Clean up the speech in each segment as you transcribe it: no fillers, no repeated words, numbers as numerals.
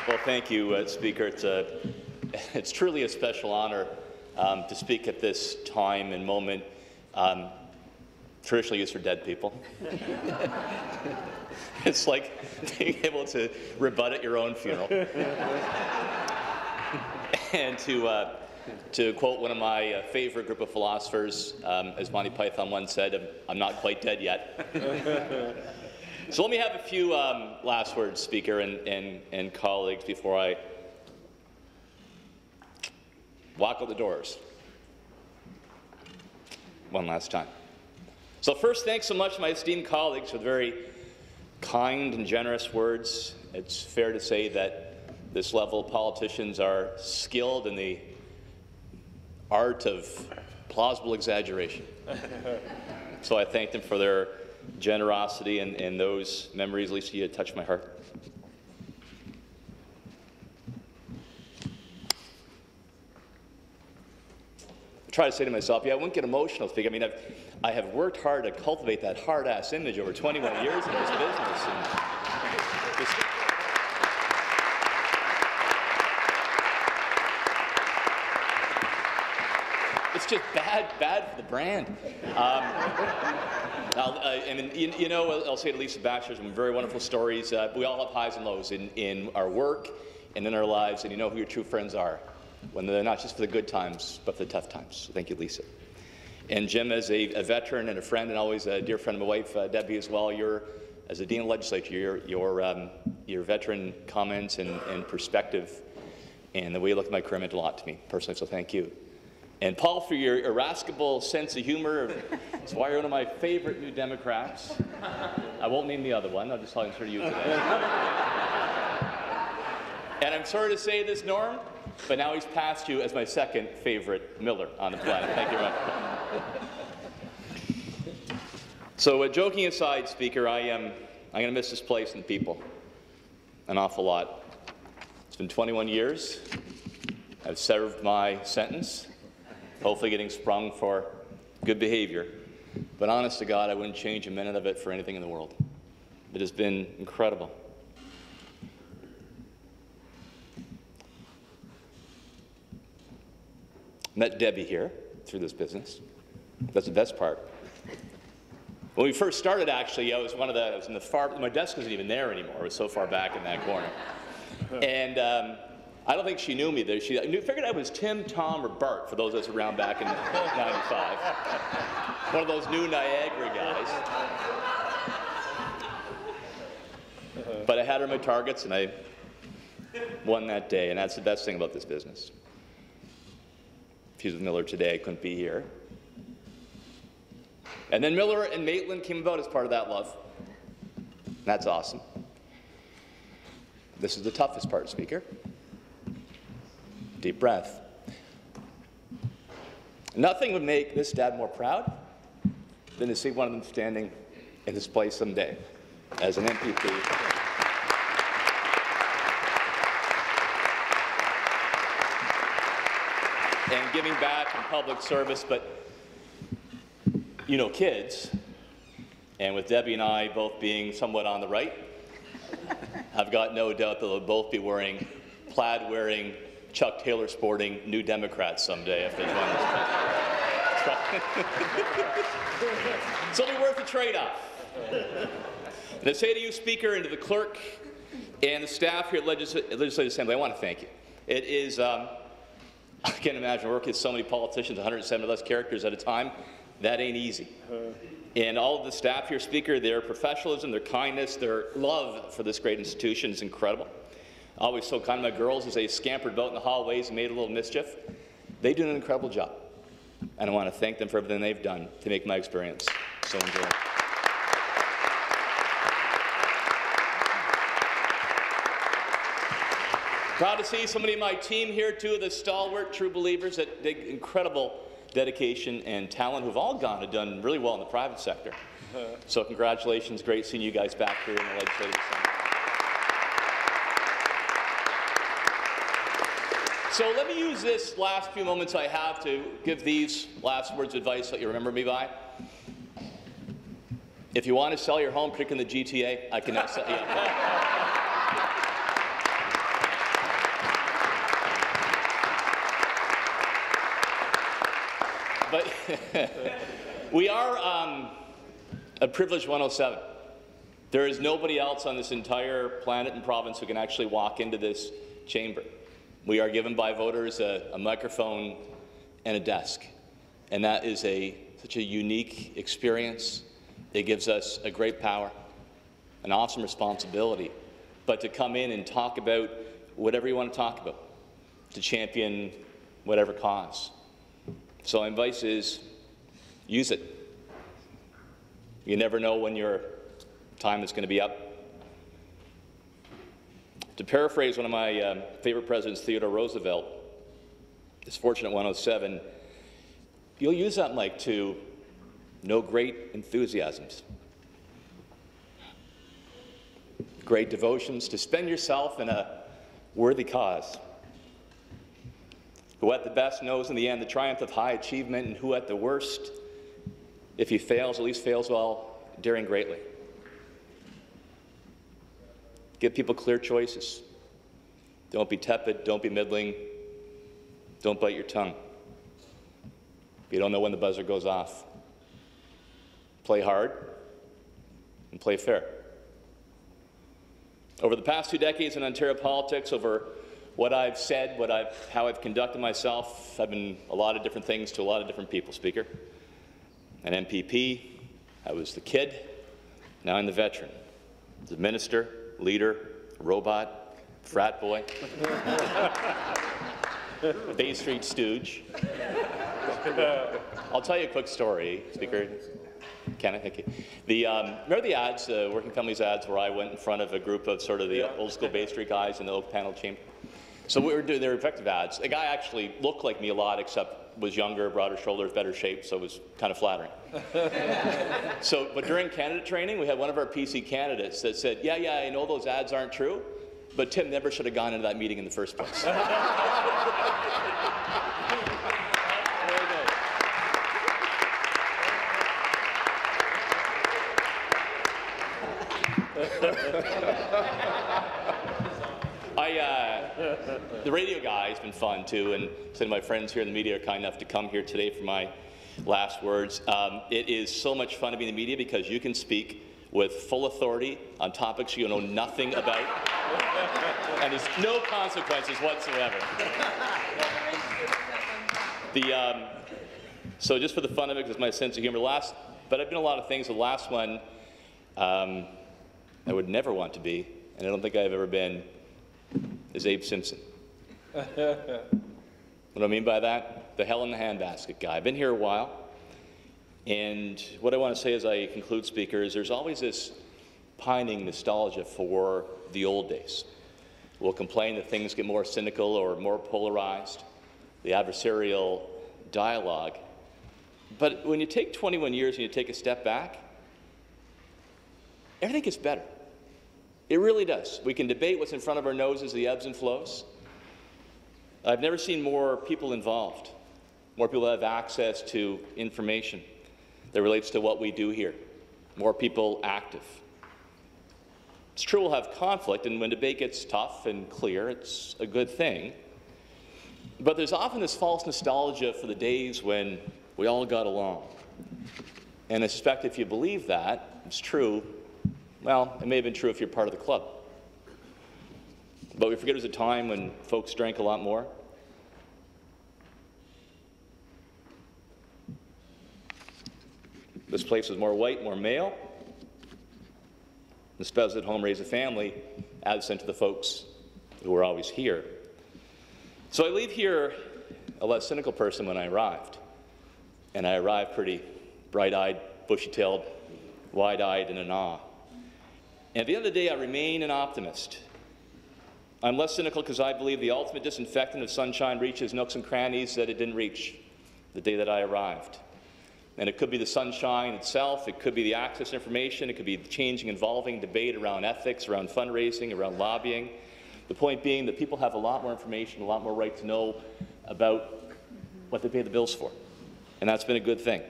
Well, thank you, Speaker. It's truly a special honour to speak at this time and moment, traditionally used for dead people. It's like being able to rebut at your own funeral. And to quote one of my favourite group of philosophers, as Monty Python once said, I'm not quite dead yet. So let me have a few last words, Speaker and colleagues, before I walk out the doors one last time. So first, thanks so much to my esteemed colleagues for the very kind and generous words. It's fair to say that this level politicians are skilled in the art of plausible exaggeration. So I thank them for their generosity and those memories. Lisa, you touched my heart. I try to say to myself, yeah, I won't get emotional, Speaker. I mean, I have worked hard to cultivate that hard-ass image over 21 years in this business. And it's just bad for the brand. I'll say to Lisa Baxter, some very wonderful stories. We all have highs and lows in our work and in our lives, and you know who your true friends are, when they're not just for the good times, but for the tough times. So thank you, Lisa. And Jim, as a veteran and a friend, and always a dear friend of my wife, Debbie, as well, as a Dean of Legislature, your veteran comments and perspective and the way you look at my career meant a lot to me personally, so thank you. And Paul, for your irascible sense of humor. That's why you're one of my favorite New Democrats. I won't name the other one. I'll just tell you today. And I'm sorry to say this, Norm, but now he's passed you as my second favorite Miller on the planet. Thank you very much. So, joking aside, Speaker, I'm going to miss this place and people an awful lot. It's been 21 years. I've served my sentence, hopefully getting sprung for good behavior. But honest to God, I wouldn't change a minute of it for anything in the world. It has been incredible. Met Debbie here through this business. That's the best part. When we first started, actually, I was in the far, my desk wasn't even there anymore. It was so far back in that corner. And I don't think she knew me there. She figured I was Tim, Tom, or Bart, for those of us around back in 95. One of those new Niagara guys. But I had her in my targets, and I won that day, and that's the best thing about this business. If she was with Miller today, I couldn't be here. And then Miller and Maitland came about as part of that love. That's awesome. This is the toughest part, Speaker. Deep breath. Nothing would make this dad more proud than to see one of them standing in this place someday as an MPP. And giving back in public service, but you know, kids, and with Debbie and I both being somewhat on the right, I've got no doubt that they'll both be wearing plaid-wearing, Chuck Taylor-sporting New Democrats someday if they join this. It's only worth the trade-off. And I say to you, Speaker, and to the clerk and the staff here at Legislative Assembly, I want to thank you. It is, I can't imagine working with so many politicians, 170 less characters at a time. That ain't easy. And all of the staff here, Speaker, their professionalism, their kindness, their love for this great institution is incredible. Always so kind to my girls as they scampered about in the hallways and made a little mischief. They do an incredible job. And I want to thank them for everything they've done to make my experience so enjoyable. Proud to see so many of my team here, two of the stalwart true believers that dig incredible dedication and talent who've all gone and done really well in the private sector. So congratulations, great seeing you guys back here in the Legislative Assembly. So let me use this last few moments I have to give these last words of advice that you remember me by. If you want to sell your home, particularly in the GTA, I can now sell you. But we are a privileged 107. There is nobody else on this entire planet and province who can actually walk into this chamber. We are given by voters a microphone and a desk, and that is such a unique experience. It gives us a great power, an awesome responsibility, but to come in and talk about whatever you want to talk about, to champion whatever cause. So my advice is, use it. You never know when your time is going to be up. To paraphrase one of my favorite presidents, Theodore Roosevelt, this fortunate 107, you'll use that mic to know great enthusiasms, great devotions, to spend yourself in a worthy cause. Who at the best knows in the end the triumph of high achievement, and who at the worst, if he fails, at least fails while daring greatly. Give people clear choices. Don't be tepid, don't be middling, don't bite your tongue. You don't know when the buzzer goes off. Play hard and play fair. Over the past 2 decades in Ontario politics, over what I've said, how I've conducted myself, I've been a lot of different things to a lot of different people, Speaker. An MPP, I was the kid, now I'm the veteran. The minister, leader, robot, frat boy, Bay Street stooge. I'll tell you a quick story, Speaker. Can I? Thank you. Remember the ads, Working Families ads, where I went in front of a group of sort of the old school Bay Street guys in the oak panel chamber? So we were doing their effective ads. The guy actually looked like me a lot, except was younger, broader shoulders, better shape, so it was kind of flattering. But during candidate training, we had one of our PC candidates that said, yeah, I know those ads aren't true, but Tim never should have gone into that meeting in the first place. The radio guy has been fun too, and some of my friends here in the media are kind enough to come here today for my last words. It is so much fun to be in the media because you can speak with full authority on topics you know nothing about, and there's no consequences whatsoever. So just for the fun of it, because my sense of humor, but I've been a lot of things. The last one I would never want to be, and I don't think I've ever been, is Abe Simpson. What do I mean by that? The hell in the handbasket guy. I've been here a while, and what I want to say as I conclude, Speaker, is there's always this pining nostalgia for the old days. We'll complain that things get more cynical or more polarized, the adversarial dialogue. But when you take 21 years and you take a step back, everything gets better. It really does. We can debate what's in front of our noses, the ebbs and flows. I've never seen more people involved, more people have access to information that relates to what we do here, more people active. It's true we'll have conflict, and when debate gets tough and clear, it's a good thing. But there's often this false nostalgia for the days when we all got along. And I suspect if you believe that, it's true. Well, it may have been true if you're part of the club. But we forget it was a time when folks drank a lot more. This place was more white, more male. The spouse at home raised a family, absent to the folks who were always here. So I leave here a less cynical person when I arrived. And I arrived pretty bright-eyed, bushy-tailed, wide-eyed, and in awe. And at the end of the day, I remain an optimist. I'm less cynical because I believe the ultimate disinfectant of sunshine reaches nooks and crannies that it didn't reach the day that I arrived. And it could be the sunshine itself, it could be the access to information, it could be the changing, evolving debate around ethics, around fundraising, around lobbying. The point being that people have a lot more information, a lot more right to know about what they pay the bills for. And that's been a good thing.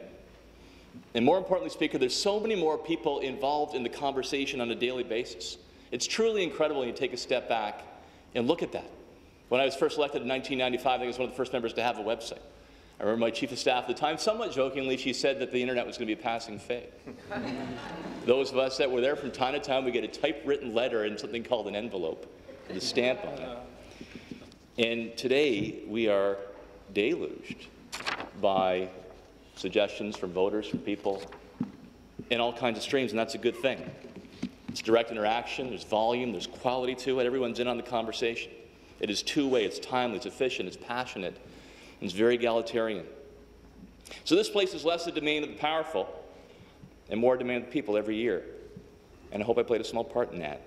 And more importantly, Speaker, there's so many more people involved in the conversation on a daily basis. It's truly incredible when you take a step back and look at that. When I was first elected in 1995, I think I was one of the first members to have a website. I remember my chief of staff at the time, somewhat jokingly, she said that the internet was going to be a passing fad. Those of us that were there from time to time, we get a typewritten letter and something called an envelope with a stamp on it. And today, we are deluged by suggestions from voters, from people, in all kinds of streams, and that's a good thing. It's direct interaction, there's volume, there's quality to it, everyone's in on the conversation. It is two-way, it's timely, it's efficient, it's passionate, and it's very egalitarian. So this place is less a domain of the powerful and more a domain of the people every year. And I hope I played a small part in that,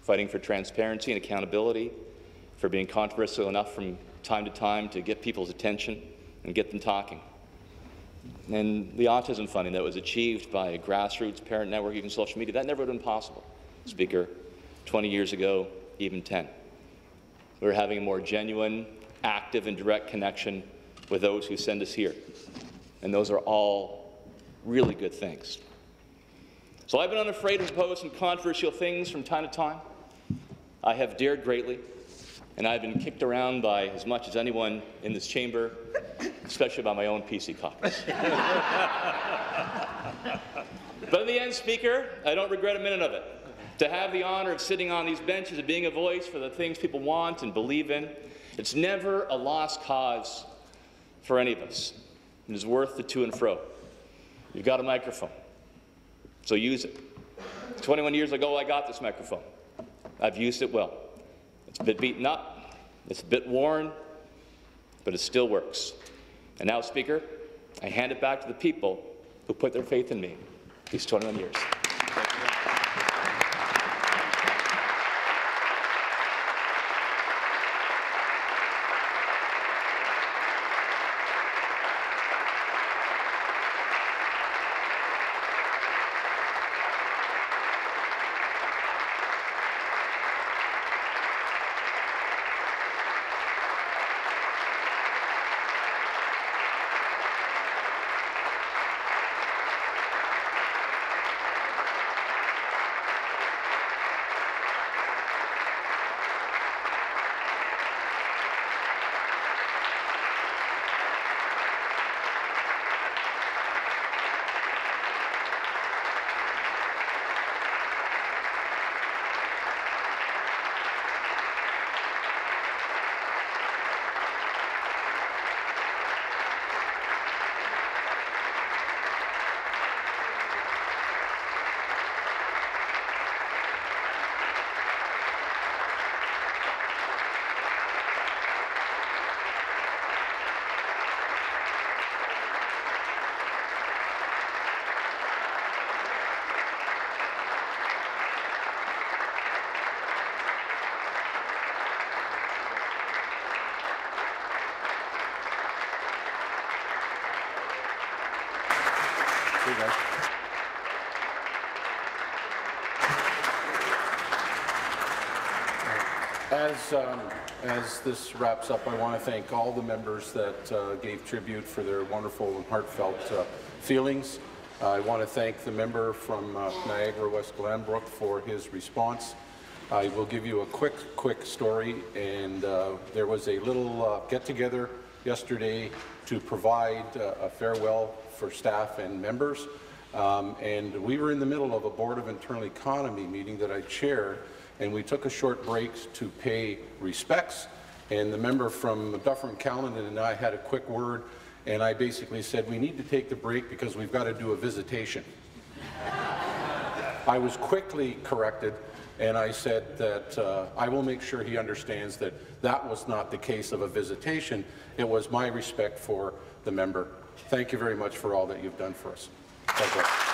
fighting for transparency and accountability, for being controversial enough from time to time to get people's attention and get them talking. And the autism funding that was achieved by a grassroots parent network, even social media, that never would have been possible, Speaker, 20 years ago, even 10. We're having a more genuine, active and direct connection with those who send us here. And those are all really good things. So I've been unafraid to propose some controversial things from time to time. I have dared greatly, and I've been kicked around by as much as anyone in this chamber, especially by my own PC caucus. But in the end, Speaker, I don't regret a minute of it. To have the honour of sitting on these benches and being a voice for the things people want and believe in, it's never a lost cause for any of us. It is worth the to and fro. You've got a microphone, so use it. 21 years ago, I got this microphone. I've used it well. It's a bit beaten up, it's a bit worn, but it still works. And now, Speaker, I hand it back to the people who put their faith in me these 21 years. As this wraps up, I want to thank all the members that gave tribute for their wonderful and heartfelt feelings. I want to thank the member from Niagara West Glanbrook for his response. I will give you a quick story. And there was a little get-together yesterday to provide a farewell for staff and members. And we were in the middle of a Board of Internal Economy meeting that I chair, and we took a short break to pay respects. And the member from Dufferin-Caledon and I had a quick word, and I basically said, we need to take the break because we've got to do a visitation. I was quickly corrected, and I said that I will make sure he understands that that was not the case of a visitation. It was my respect for the member. Thank you very much for all that you've done for us. Thank you.